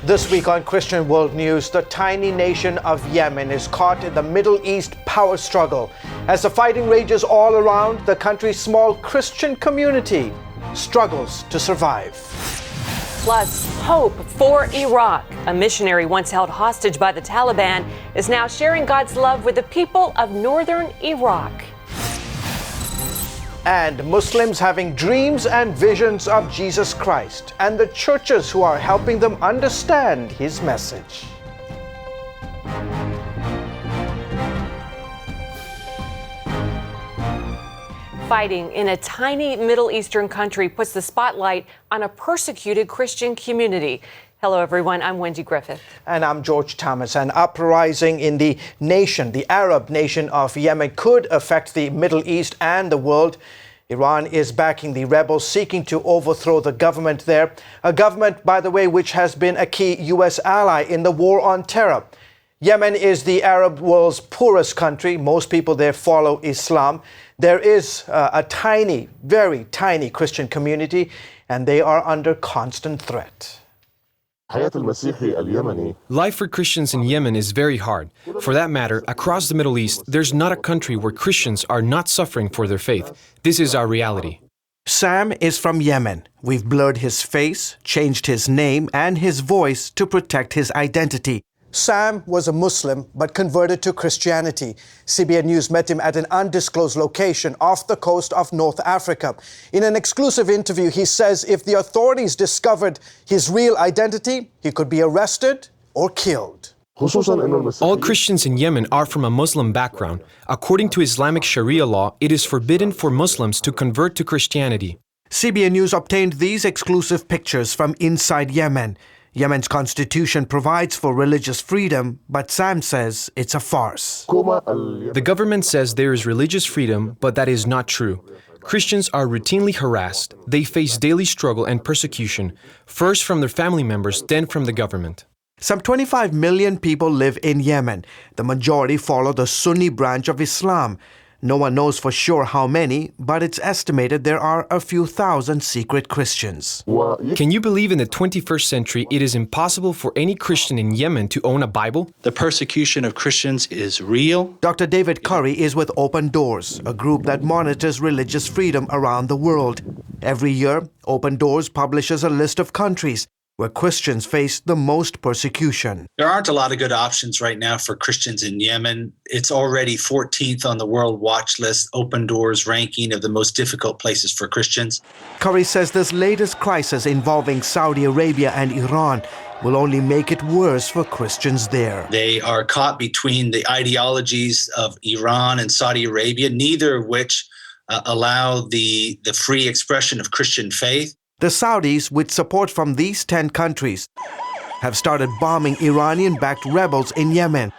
This week on Christian World News, the tiny nation of Yemen is caught in the Middle East power struggle. As the fighting rages all around, the country's small Christian community struggles to survive. Plus, hope for Iraq. A missionary once held hostage by the Taliban is now sharing God's love with the people of northern Iraq. And Muslims having dreams and visions of Jesus Christ, and the churches who are helping them understand his message. Fighting in a tiny Middle Eastern country puts the spotlight on a persecuted Christian community. Hello, everyone. I'm Wendy Griffith. And I'm George Thomas. An uprising in the nation, the Arab nation of Yemen, could affect the Middle East and the world. Iran is backing the rebels seeking to overthrow the government there. A government, by the way, which has been a key U.S. ally in the war on terror. Yemen is the Arab world's poorest country. Most people there follow Islam. There is a tiny, very tiny Christian community, and they are under constant threat. Life for Christians in Yemen is very hard. For that matter, across the Middle East, there's not a country where Christians are not suffering for their faith. This is our reality. Sam is from Yemen. We've blurred his face, changed his name and his voice to protect his identity. Sam was a Muslim but converted to Christianity. CBN News met him at an undisclosed location off the coast of North Africa. In an exclusive interview, he says if the authorities discovered his real identity, he could be arrested or killed. All Christians in Yemen are from a Muslim background. According to Islamic Sharia law, it is forbidden for Muslims to convert to Christianity. CBN News obtained these exclusive pictures from inside Yemen. Yemen's constitution provides for religious freedom, but Sam says it's a farce. The government says there is religious freedom, but that is not true. Christians are routinely harassed. They face daily struggle and persecution, first from their family members, then from the government. Some 25 million people live in Yemen. The majority follow the Sunni branch of Islam. No one knows for sure how many, but it's estimated there are a few thousand secret Christians. Can you believe in the 21st century it is impossible for any Christian in Yemen to own a Bible? The persecution of Christians is real. Dr. David Curry is with Open Doors, a group that monitors religious freedom around the world. Every year, Open Doors publishes a list of countries where Christians face the most persecution. There aren't a lot of good options right now for Christians in Yemen. It's already 14th on the World Watch List, Open Doors ranking of the most difficult places for Christians. Curry says this latest crisis involving Saudi Arabia and Iran will only make it worse for Christians there. They are caught between the ideologies of Iran and Saudi Arabia, neither of which allow the free expression of Christian faith. The Saudis, with support from these 10 countries, have started bombing Iranian-backed rebels in Yemen.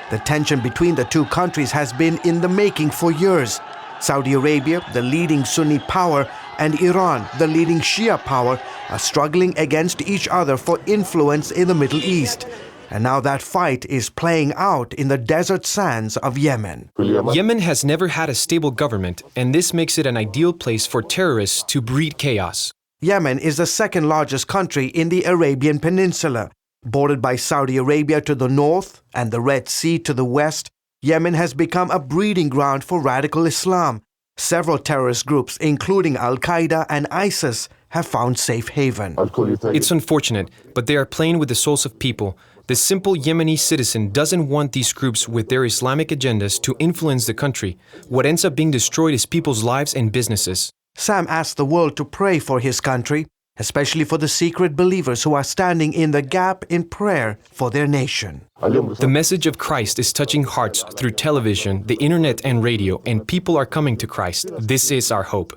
The tension between the two countries has been in the making for years. Saudi Arabia, the leading Sunni power, and Iran, the leading Shia power, are struggling against each other for influence in the Middle East. And now that fight is playing out in the desert sands of Yemen. Yemen has never had a stable government, and this makes it an ideal place for terrorists to breed chaos. Yemen is the second largest country in the Arabian Peninsula. Bordered by Saudi Arabia to the north and the Red Sea to the west, Yemen has become a breeding ground for radical Islam. Several terrorist groups, including Al-Qaeda and ISIS, have found safe haven. It's unfortunate, but they are playing with the souls of people. The simple Yemeni citizen doesn't want these groups with their Islamic agendas to influence the country. What ends up being destroyed is people's lives and businesses. Sam asked the world to pray for his country, especially for the secret believers who are standing in the gap in prayer for their nation. The message of Christ is touching hearts through television, the internet and radio, and people are coming to Christ. This is our hope.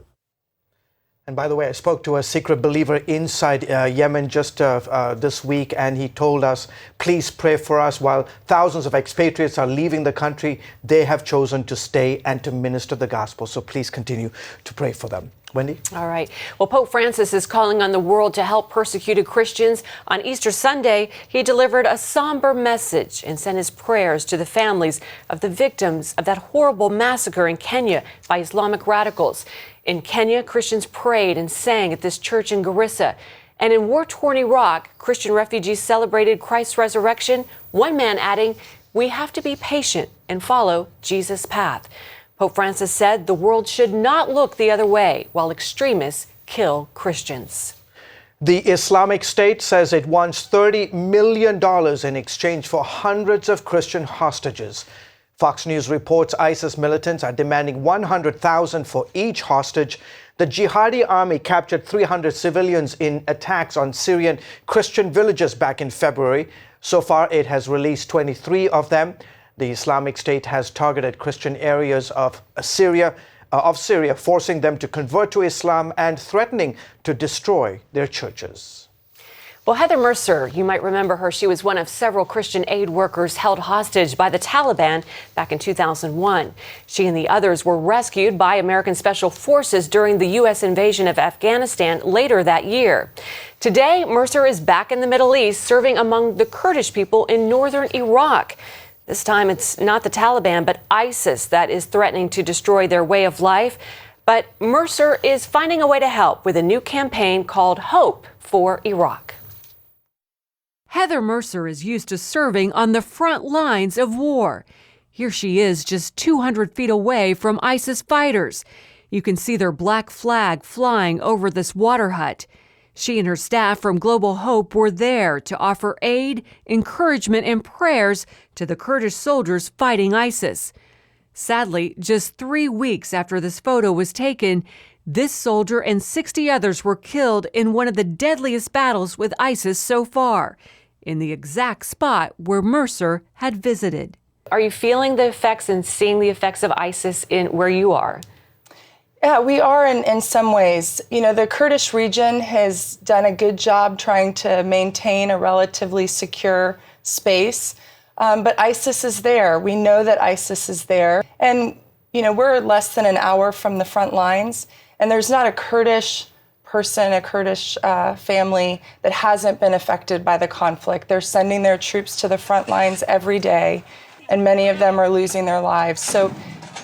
And by the way, I spoke to a secret believer inside Yemen just this week, and he told us, please pray for us. While thousands of expatriates are leaving the country, they have chosen to stay and to minister the gospel. So please continue to pray for them. Wendy? All right. Well, Pope Francis is calling on the world to help persecuted Christians. On Easter Sunday, he delivered a somber message and sent his prayers to the families of the victims of that horrible massacre in Kenya by Islamic radicals. In Kenya, Christians prayed and sang at this church in Garissa. And in war-torn Iraq, Christian refugees celebrated Christ's resurrection, one man adding, "We have to be patient and follow Jesus' path." Pope Francis said the world should not look the other way while extremists kill Christians. The Islamic State says it wants $30 million in exchange for hundreds of Christian hostages. Fox News reports ISIS militants are demanding $100,000 for each hostage. The jihadi army captured 300 civilians in attacks on Syrian Christian villages back in February. So far, it has released 23 of them. The Islamic State has targeted Christian areas of Syria, forcing them to convert to Islam and threatening to destroy their churches. Well, Heather Mercer, you might remember her. She was one of several Christian aid workers held hostage by the Taliban back in 2001. She and the others were rescued by American Special Forces during the U.S. invasion of Afghanistan later that year. Today, Mercer is back in the Middle East, serving among the Kurdish people in northern Iraq. This time, it's not the Taliban, but ISIS that is threatening to destroy their way of life. But Mercer is finding a way to help with a new campaign called Hope for Iraq. Heather Mercer is used to serving on the front lines of war. Here she is just 200 feet away from ISIS fighters. You can see their black flag flying over this water hut. She and her staff from Global Hope were there to offer aid, encouragement, and prayers to the Kurdish soldiers fighting ISIS. Sadly, just 3 weeks after this photo was taken, this soldier and 60 others were killed in one of the deadliest battles with ISIS so far, in the exact spot where Mercer had visited. Are you feeling the effects and seeing the effects of ISIS in where you are? Yeah, we are in some ways. You know, the Kurdish region has done a good job trying to maintain a relatively secure space. But ISIS is there. We know that ISIS is there. And, you know, we're less than an hour from the front lines. And there's not a Kurdish person, a Kurdish family that hasn't been affected by the conflict. They're sending their troops to the front lines every day. And many of them are losing their lives. So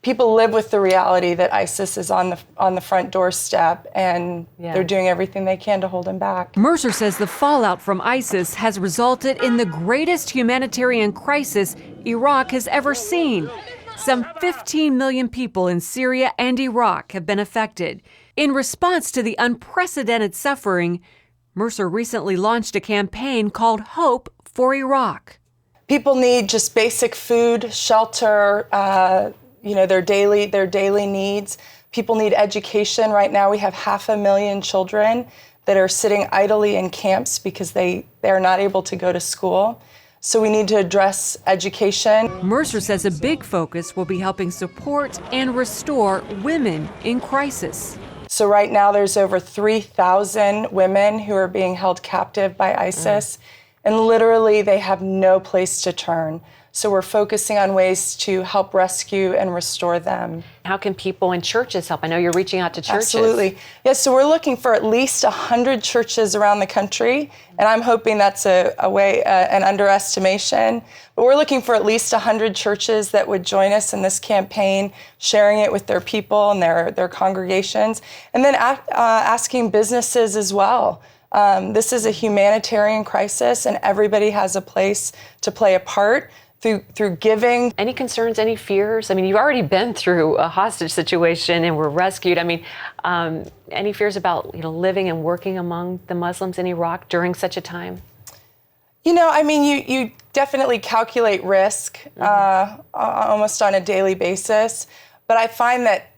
people live with the reality that ISIS is on the front doorstep, and they're doing everything they can to hold him back. Mercer says the fallout from ISIS has resulted in the greatest humanitarian crisis Iraq has ever seen. Some 15 million people in Syria and Iraq have been affected. In response to the unprecedented suffering, Mercer recently launched a campaign called Hope for Iraq. People need just basic food, shelter, their daily needs. People need education. Right now we have 500,000 children that are sitting idly in camps because they are not able to go to school. So we need to address education. Mercer says a big focus will be helping support and restore women in crisis. So right now there's over 3,000 women who are being held captive by ISIS, and literally they have no place to turn. So we're focusing on ways to help rescue and restore them. How can people in churches help? I know you're reaching out to churches. Absolutely. Yes, so we're looking for at least 100 churches around the country, and I'm hoping that's an underestimation. But we're looking for at least 100 churches that would join us in this campaign, sharing it with their people and their congregations, and then asking businesses as well. This is a humanitarian crisis, and everybody has a place to play a part. Through giving. Any concerns, any fears? I mean, you've already been through a hostage situation and were rescued. I mean, any fears about, living and working among the Muslims in Iraq during such a time? You definitely calculate risk almost on a daily basis. But I find that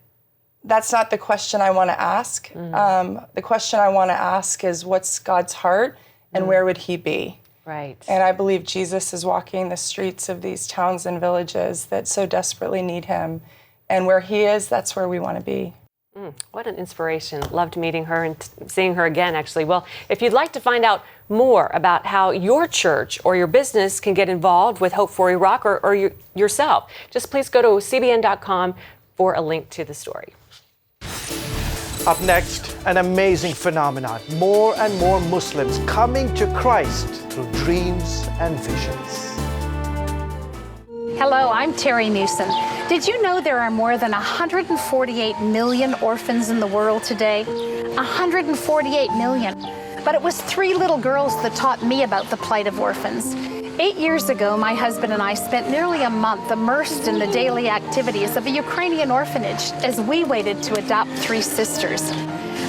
that's not the question I want to ask. The question I want to ask is, what's God's heart and where would he be? Right. And I believe Jesus is walking the streets of these towns and villages that so desperately need him. And where he is, that's where we want to be. What an inspiration. Loved meeting her and seeing her again, actually. Well, if you'd like to find out more about how your church or your business can get involved with Hope for Iraq or yourself, just please go to cbn.com for a link to the story. Up next, an amazing phenomenon. More and more Muslims coming to Christ through dreams and visions. Hello, I'm Terry Newsom. Did you know there are more than 148 million orphans in the world today? 148 million. But it was 3 little girls that taught me about the plight of orphans. 8 years ago, my husband and I spent nearly a month immersed in the daily activities of a Ukrainian orphanage as we waited to adopt 3 sisters.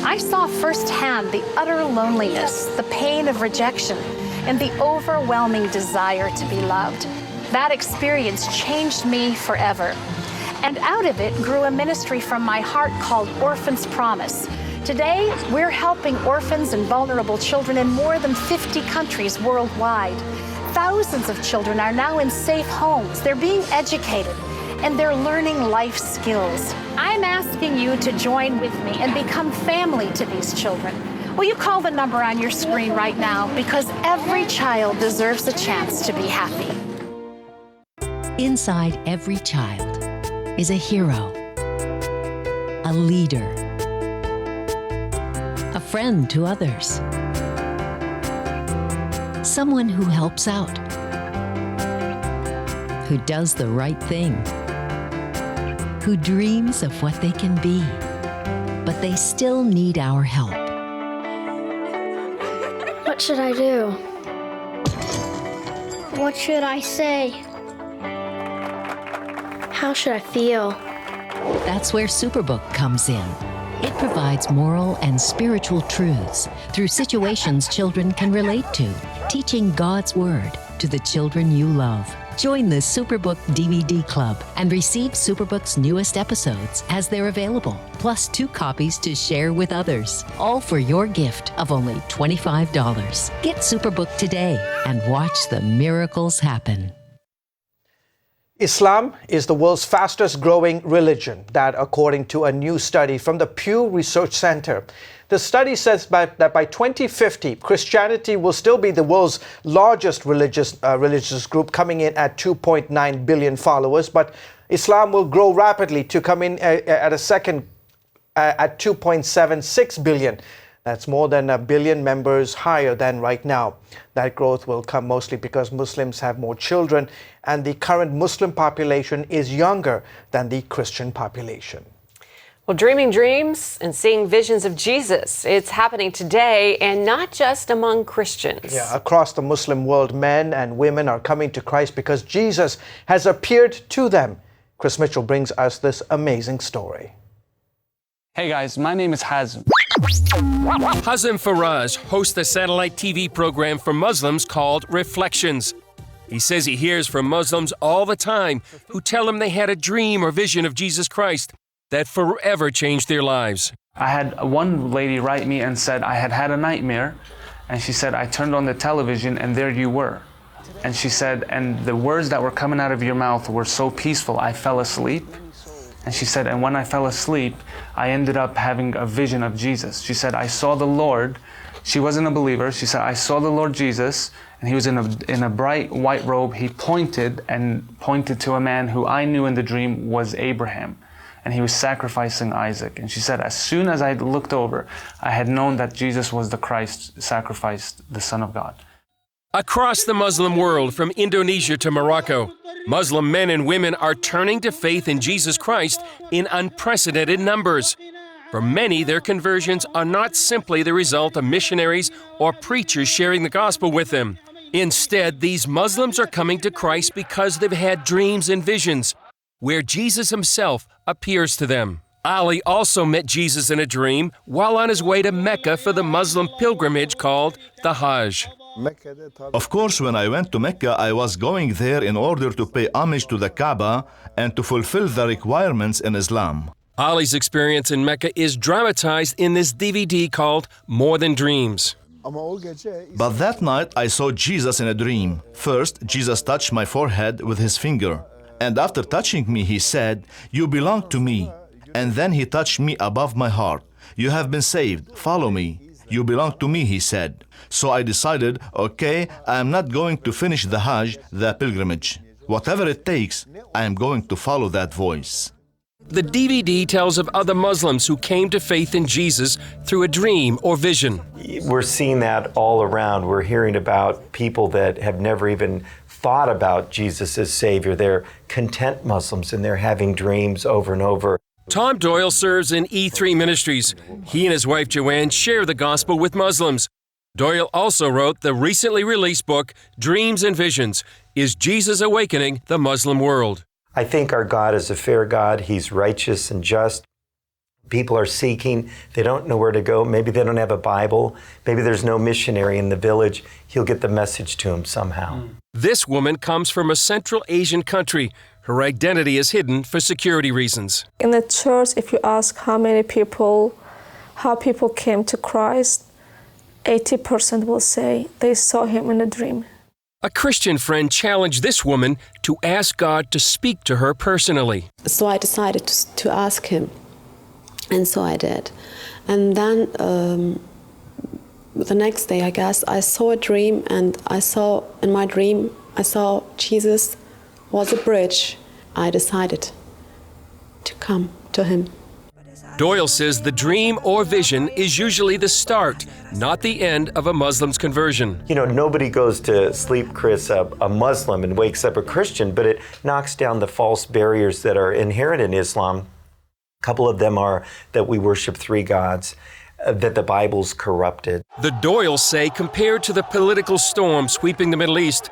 I saw firsthand the utter loneliness, the pain of rejection, and the overwhelming desire to be loved. That experience changed me forever. And out of it grew a ministry from my heart called Orphans Promise. Today, we're helping orphans and vulnerable children in more than 50 countries worldwide. Thousands of children are now in safe homes. They're being educated, and they're learning life skills. I'm asking you to join with me and become family to these children. Will you call the number on your screen right now? Because every child deserves a chance to be happy. Inside every child is a hero, a leader, a friend to others, someone who helps out, who does the right thing, who dreams of what they can be, but they still need our help. What should I do? What should I say? How should I feel? That's where Superbook comes in. It provides moral and spiritual truths through situations children can relate to, teaching God's Word to the children you love. Join the Superbook DVD Club and receive Superbook's newest episodes as they're available, plus 2 copies to share with others, all for your gift of only $25. Get Superbook today and watch the miracles happen. Islam is the world's fastest growing religion, that according to a new study from the Pew Research Center. The study says that by 2050, Christianity will still be the world's largest religious group, coming in at 2.9 billion followers, but Islam will grow rapidly to come in at 2.76 billion. That's more than 1 billion members higher than right now. That growth will come mostly because Muslims have more children, and the current Muslim population is younger than the Christian population. Well, dreaming dreams and seeing visions of Jesus, it's happening today, and not just among Christians. Yeah, across the Muslim world, men and women are coming to Christ because Jesus has appeared to them. Chris Mitchell brings us this amazing story. Hey guys, my name is Hazem. Hazem Faraz hosts a satellite TV program for Muslims called Reflections. He says he hears from Muslims all the time who tell him they had a dream or vision of Jesus Christ that forever changed their lives. I had one lady write me and said I had had a nightmare, and she said I turned on the television and there you were. And she said, and the words that were coming out of your mouth were so peaceful, I fell asleep. And she said, and when I fell asleep, I ended up having a vision of Jesus. She said, I saw the Lord. She wasn't a believer. She said, I saw the Lord Jesus, and he was in a bright white robe. He pointed to a man who I knew in the dream was Abraham, and he was sacrificing Isaac. And she said, as soon as I looked over, I had known that Jesus was the Christ, sacrificed, the Son of God. Across the Muslim world, from Indonesia to Morocco, Muslim men and women are turning to faith in Jesus Christ in unprecedented numbers. For many, their conversions are not simply the result of missionaries or preachers sharing the gospel with them. Instead, these Muslims are coming to Christ because they've had dreams and visions where Jesus himself appears to them. Ali also met Jesus in a dream while on his way to Mecca for the Muslim pilgrimage called the Hajj. Of course, when I went to Mecca, I was going there in order to pay homage to the Kaaba and to fulfill the requirements in Islam. Ali's experience in Mecca is dramatized in this DVD called More Than Dreams. But that night, I saw Jesus in a dream. First, Jesus touched my forehead with his finger. And after touching me, he said, "You belong to me." And then he touched me above my heart. "You have been saved. Follow me." "You belong to me," he said. So I decided, okay, I am not going to finish the Hajj, the pilgrimage. Whatever it takes, I am going to follow that voice. The DVD tells of other Muslims who came to faith in Jesus through a dream or vision. We're seeing that all around. We're hearing about people that have never even thought about Jesus as Savior. They're content Muslims and they're having dreams over and over. Tom Doyle serves in E3 Ministries. He and his wife Joanne share the gospel with Muslims. Doyle also wrote the recently released book, Dreams and Visions: Is Jesus Awakening the Muslim World? I think our God is a fair God. He's righteous and just. People are seeking. They don't know where to go. Maybe they don't have a Bible. Maybe there's no missionary in the village. He'll get the message to them somehow. This woman comes from a Central Asian country. Her identity is hidden for security reasons. In the church, if you ask how people came to Christ, 80% will say they saw him in a dream. A Christian friend challenged this woman to ask God to speak to her personally. So I decided to ask him. And so I did. And then the next day, I guess, I saw a dream, and in my dream, I saw Jesus was a bridge. I decided to come to him. Doyle says the dream or vision is usually the start, not the end of a Muslim's conversion. You know, nobody goes to sleep, Chris, a Muslim and wakes up a Christian, but it knocks down the false barriers that are inherent in Islam. A couple of them are that we worship three gods, that the Bible's corrupted. The Doyles say compared to the political storm sweeping the Middle East,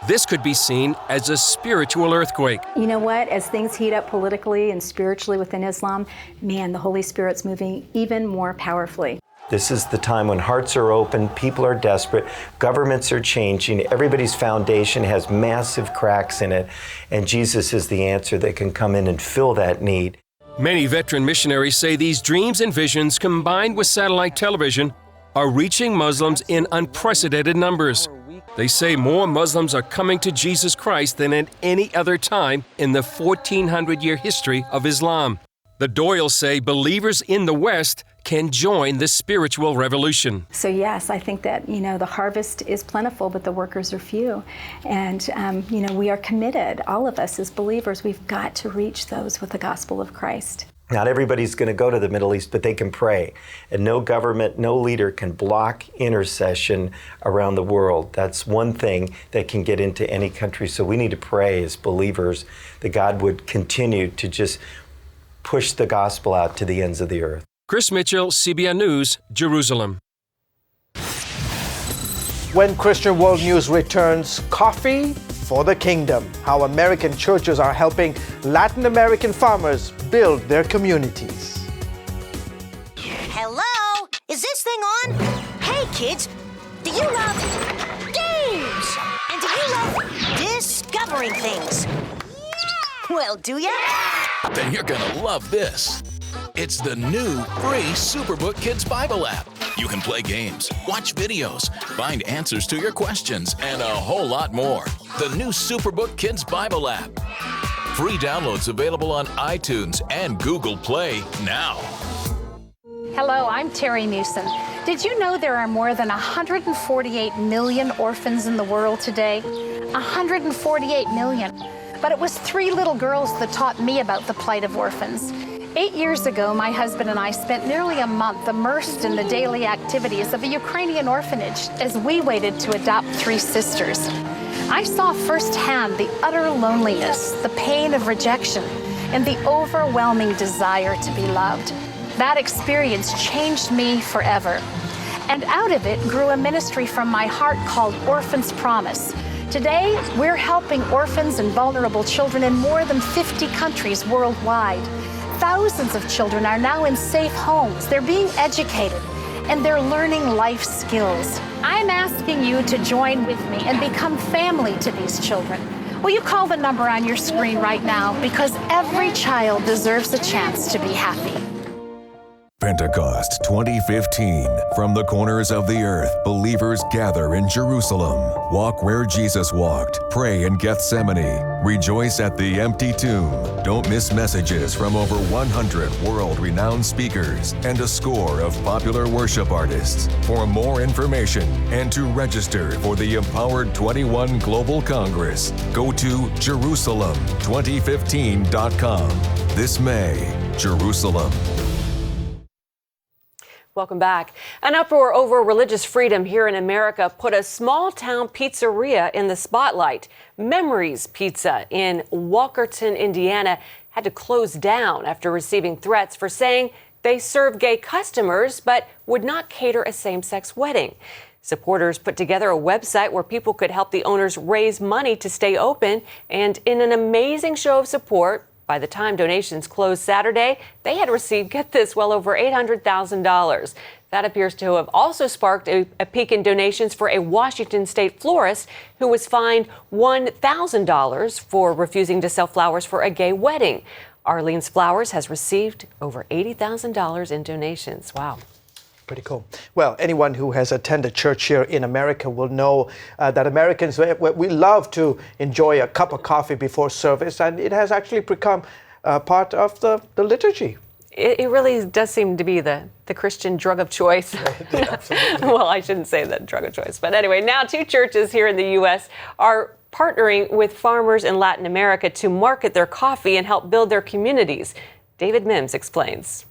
this could be seen as a spiritual earthquake. You know what? As things heat up politically and spiritually within Islam, man, the Holy Spirit's moving even more powerfully. This is the time when hearts are open, people are desperate, governments are changing, everybody's foundation has massive cracks in it, and Jesus is the answer that can come in and fill that need. Many veteran missionaries say these dreams and visions, combined with satellite television, are reaching Muslims in unprecedented numbers. They say more Muslims are coming to Jesus Christ than at any other time in the 1,400-year history of Islam. The Doyles say believers in the West can join the spiritual revolution. So yes, I think that, the harvest is plentiful, but the workers are few. And, we are committed, all of us as believers, we've got to reach those with the gospel of Christ. Not everybody's going to go to the Middle East, but they can pray. And no government, no leader can block intercession around the world. That's one thing that can get into any country. So we need to pray as believers that God would continue to just push the gospel out to the ends of the earth. Chris Mitchell, CBN News, Jerusalem. When Christian World News returns, coffee for the kingdom. How American churches are helping Latin American farmers build their communities. Hello? Is this thing on? Hey, kids, do you love games? And do you love discovering things? Well, do ya? Then you're gonna love this. It's the new free Superbook Kids Bible app. You can play games, watch videos, find answers to your questions, and a whole lot more. The new Superbook Kids Bible app. Free downloads available on iTunes and Google Play now. Hello, I'm Terry Mewson. Did you know there are more than 148 million orphans in the world today? 148 million. But it was 3 little girls that taught me about the plight of orphans. 8 years ago, my husband and I spent nearly a month immersed in the daily activities of a Ukrainian orphanage as we waited to adopt 3 sisters. I saw firsthand the utter loneliness, the pain of rejection, and the overwhelming desire to be loved. That experience changed me forever. And out of it grew a ministry from my heart called Orphans Promise. Today, we're helping orphans and vulnerable children in more than 50 countries worldwide. Thousands of children are now in safe homes. They're being educated, and they're learning life skills. I'm asking you to join with me and become family to these children. Will you call the number on your screen right now? Because every child deserves a chance to be happy. Pentecost 2015. From the corners of the earth, believers gather in Jerusalem. Walk where Jesus walked. Pray in Gethsemane. Rejoice at the empty tomb. Don't miss messages from over 100 world-renowned speakers and a score of popular worship artists. For more information and to register for the Empowered 21 Global Congress, go to Jerusalem2015.com. This May, Jerusalem. Welcome back. An uproar over religious freedom here in America put a small-town pizzeria in the spotlight. Memories Pizza in Walkerton, Indiana, had to close down after receiving threats for saying They serve gay customers, but would not cater a same-sex wedding. Supporters put together a website where people could help the owners raise money to stay open. And in an amazing show of support, by the time donations closed Saturday, they had received, get this, well over $800,000. That appears to have also sparked a peak in donations for a Washington state florist who was fined $1,000 for refusing to sell flowers for a gay wedding. Arlene's Flowers has received over $80,000 in donations. Wow. Pretty cool. Well, anyone who has attended church here in America will know that Americans, we love to enjoy a cup of coffee before service, and it has actually become part of the liturgy. It really does seem to be the Christian drug of choice. Well, I shouldn't say the drug of choice. But anyway, now 2 churches here in the U.S. are partnering with farmers in Latin America to market their coffee and help build their communities. David Mims explains.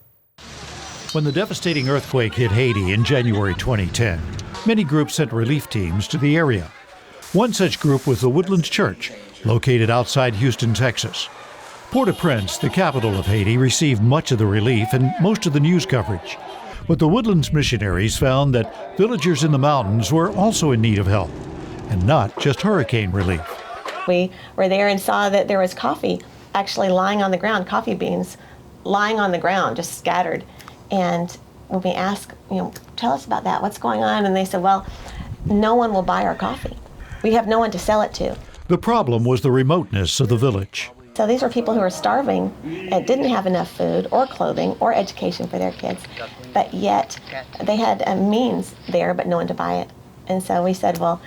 When the devastating earthquake hit Haiti in January 2010, many groups sent relief teams to the area. One such group was the Woodlands Church, located outside Houston, Texas. Port-au-Prince, the capital of Haiti, received much of the relief and most of the news coverage. But the Woodlands missionaries found that villagers in the mountains were also in need of help, and not just hurricane relief. We were there and saw that there was coffee actually lying on the ground, coffee beans lying on the ground, just scattered. And when we asked, tell us about that, what's going on? And they said, well, no one will buy our coffee. We have no one to sell it to. The problem was the remoteness of the village. So these were people who were starving and didn't have enough food or clothing or education for their kids, but yet they had a means there, but no one to buy it. And so we said, well,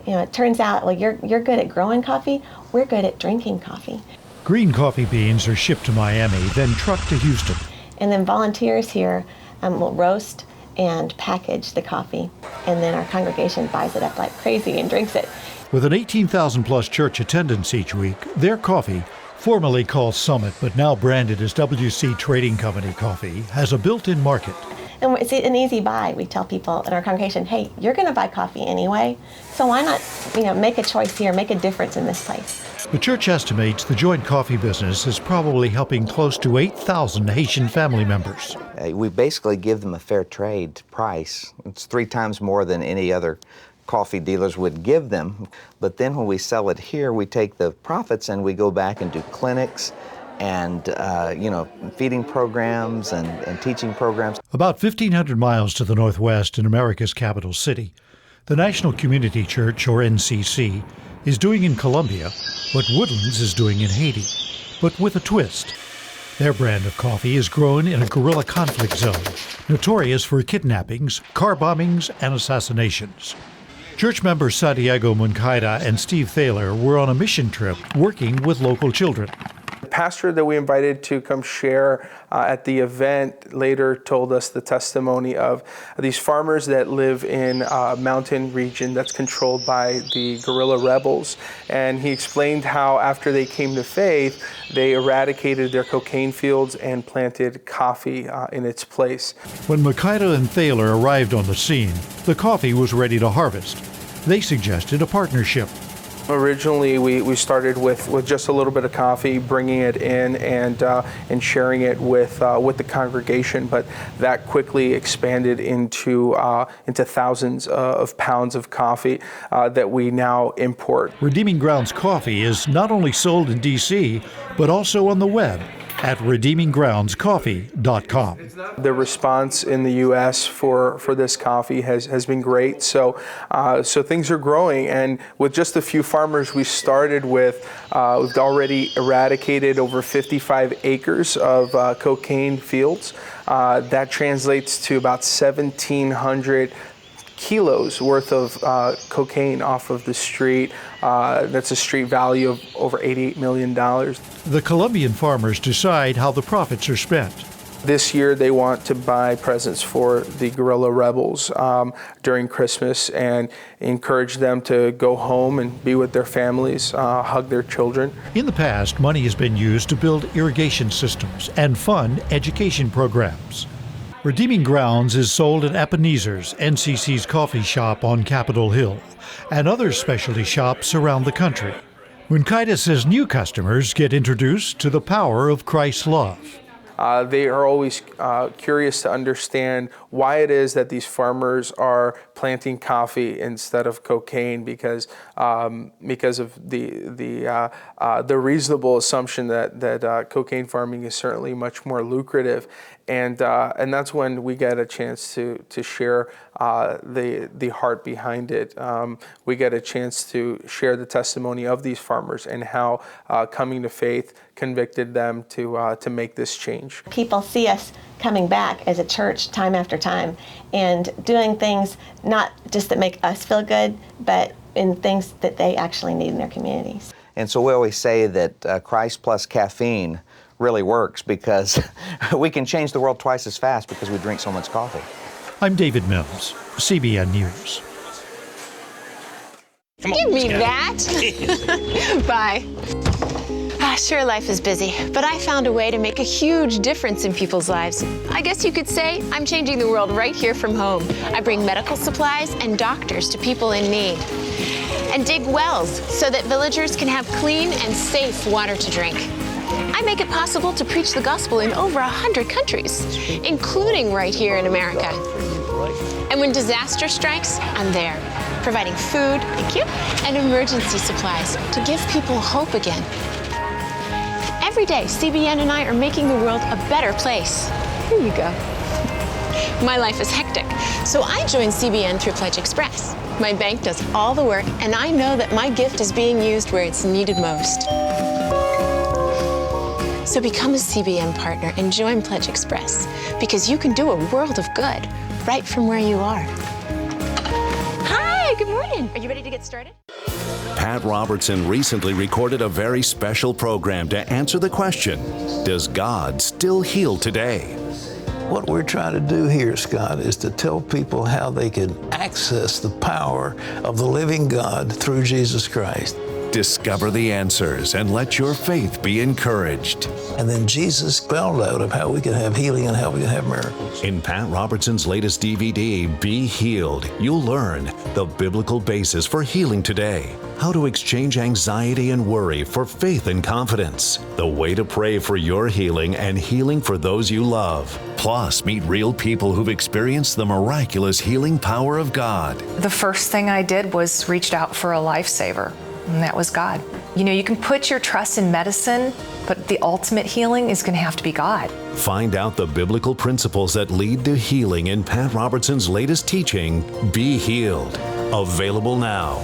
it turns out, well, you're good at growing coffee, we're good at drinking coffee. Green coffee beans are shipped to Miami, then trucked to Houston. And then volunteers here will roast and package the coffee, and then our congregation buys it up like crazy and drinks it. With an 18,000 plus church attendance each week, their coffee, formerly called Summit but now branded as WC Trading Company coffee, has a built-in market. And it's an easy buy. We tell people in our congregation, hey, you're going to buy coffee anyway, so why not make a choice here, make a difference in this place. The church estimates the joint coffee business is probably helping close to 8,000 Haitian family members. We basically give them a fair trade price. It's 3 times more than any other coffee dealers would give them. But then when we sell it here, we take the profits and we go back and do clinics and feeding programs and teaching programs. About 1,500 miles to the northwest in America's capital city, the National Community Church, or NCC, is doing in Colombia what Woodlands is doing in Haiti, but with a twist. Their brand of coffee is grown in a guerrilla conflict zone, notorious for kidnappings, car bombings, and assassinations. Church members Santiago Muncaida and Steve Thaler were on a mission trip working with local children. The pastor that we invited to come share at the event later told us the testimony of these farmers that live in a mountain region that's controlled by the guerrilla rebels. And he explained how after they came to faith, they eradicated their cocaine fields and planted coffee in its place. When Muncaida and Thaler arrived on the scene, the coffee was ready to harvest. They suggested a partnership. Originally, we started with just a little bit of coffee, bringing it in and sharing it with the congregation, but that quickly expanded into thousands of pounds of coffee that we now import. Redeeming Grounds coffee is not only sold in D.C., but also on the web at redeeminggroundscoffee.com. The response in the U.S. for this coffee has been great. So things are growing, and with just a few farmers we started with, we've already eradicated over 55 acres of cocaine fields. That translates to about 1,700 kilos worth of cocaine off of the street. That's a street value of over $88 million. The Colombian farmers decide how the profits are spent. This year they want to buy presents for the guerrilla rebels during Christmas and encourage them to go home and be with their families, hug their children. In the past, money has been used to build irrigation systems and fund education programs. Redeeming Grounds is sold at Ebenezer's, NCC's coffee shop on Capitol Hill, and other specialty shops around the country. Muncaida says new customers get introduced to the power of Christ's love. they are always curious to understand why it is that these farmers are planting coffee instead of cocaine, because of the reasonable assumption that cocaine farming is certainly much more lucrative, and that's when we get a chance to share the heart behind it. We get a chance to share the testimony of these farmers and how coming to faith convicted them to make this change. People see us coming back as a church time after time and doing things not just that make us feel good, but in things that they actually need in their communities. And so we always say that Christ plus caffeine really works, because we can change the world twice as fast because we drink so much coffee. I'm David Mills, CBN News. Give me that. Bye. Sure, life is busy, but I found a way to make a huge difference in people's lives. I guess you could say I'm changing the world right here from home. I bring medical supplies and doctors to people in need, and dig wells so that villagers can have clean and safe water to drink. I make it possible to preach the gospel in over 100 countries, including right here in America. And when disaster strikes, I'm there, providing food, thank you, and emergency supplies to give people hope again. Every day, CBN and I are making the world a better place. Here you go. My life is hectic, so I joined CBN through Pledge Express. My bank does all the work, and I know that my gift is being used where it's needed most. So become a CBN partner and join Pledge Express, because you can do a world of good right from where you are. Hi, good morning. Are you ready to get started? Pat Robertson recently recorded a very special program to answer the question, does God still heal today? What we're trying to do here, Scott, is to tell people how they can access the power of the living God through Jesus Christ. Discover the answers and let your faith be encouraged. And then Jesus spelled out of how we can have healing and how we can have miracles. In Pat Robertson's latest DVD, Be Healed, you'll learn the biblical basis for healing today, how to exchange anxiety and worry for faith and confidence, the way to pray for your healing and healing for those you love. Plus, meet real people who've experienced the miraculous healing power of God. The first thing I did was reached out for a lifesaver, and that was God. You know, you can put your trust in medicine, but the ultimate healing is going to have to be God. Find out the biblical principles that lead to healing in Pat Robertson's latest teaching, Be Healed. Available now.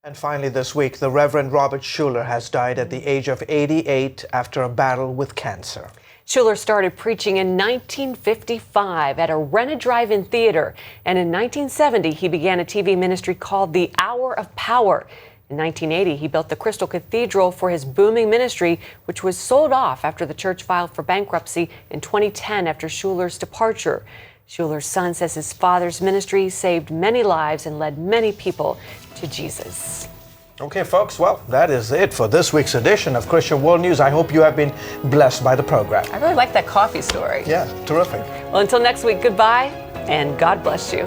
And finally this week, the Reverend Robert Schuller has died at the age of 88 after a battle with cancer. Schuller started preaching in 1955 at a rented drive-in theater, and in 1970 he began a TV ministry called The Hour of Power. In 1980, he built the Crystal Cathedral for his booming ministry, which was sold off after the church filed for bankruptcy in 2010 after Schuller's departure. Schuller's son says his father's ministry saved many lives and led many people to Jesus. Okay, folks, well, that is it for this week's edition of Christian World News. I hope you have been blessed by the program. I really like that coffee story. Yeah, terrific. Well, until next week, goodbye and God bless you.